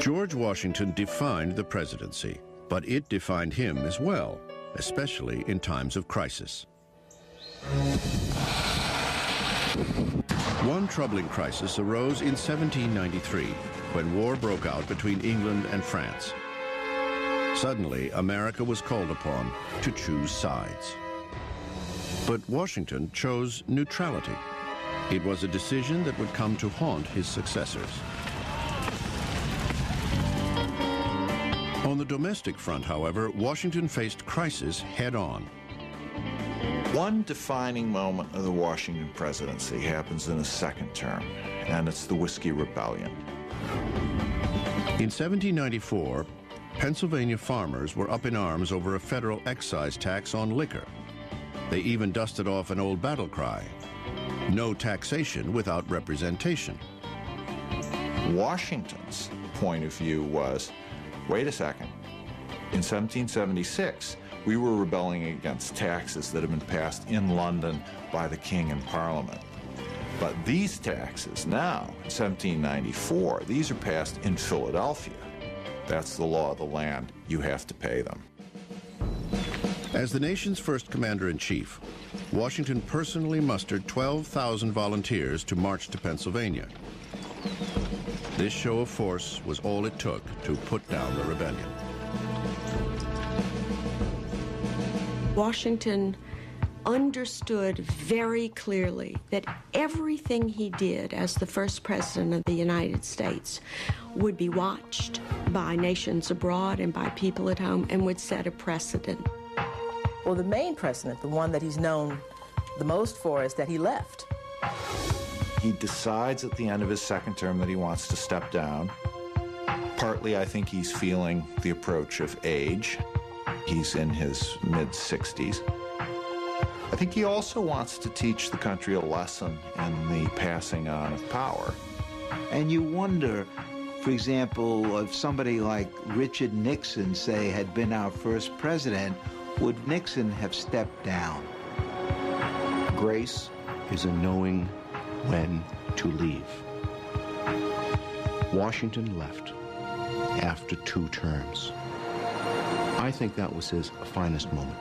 George Washington defined the presidency, but it defined him as well, especially in times of crisis. One troubling crisis arose in 1793, when war broke out between England and France. Suddenly, America was called upon to choose sides. But Washington chose neutrality. It was a decision that would come to haunt his successors. On the domestic front, however, Washington faced crisis head-on. One defining moment of the Washington presidency happens in his second term, and it's the Whiskey Rebellion. In 1794, Pennsylvania farmers were up in arms over a federal excise tax on liquor. They even dusted off an old battle cry: no taxation without representation. Washington's point of view was, wait a second, in 1776, we were rebelling against taxes that had been passed in London by the King and Parliament. But these taxes now, in 1794, these are passed in Philadelphia. That's the law of the land. You have to pay them. As the nation's first commander-in-chief, Washington personally mustered 12,000 volunteers to march to Pennsylvania. This show of force was all it took to put down the rebellion. Washington understood very clearly that everything he did as the first president of the United States would be watched by nations abroad and by people at home and would set a precedent. Well, the main precedent, the one that he's known the most for, is that he left. He decides at the end of his second term that he wants to step down. Partly, I think he's feeling the approach of age. He's in his mid-60s. I think he also wants to teach the country a lesson in the passing on of power. And you wonder, for example, if somebody like Richard Nixon, say, had been our first president, would Nixon have stepped down? Grace is a knowing when to leave. Washington left after 2 terms. I think that was his finest moment.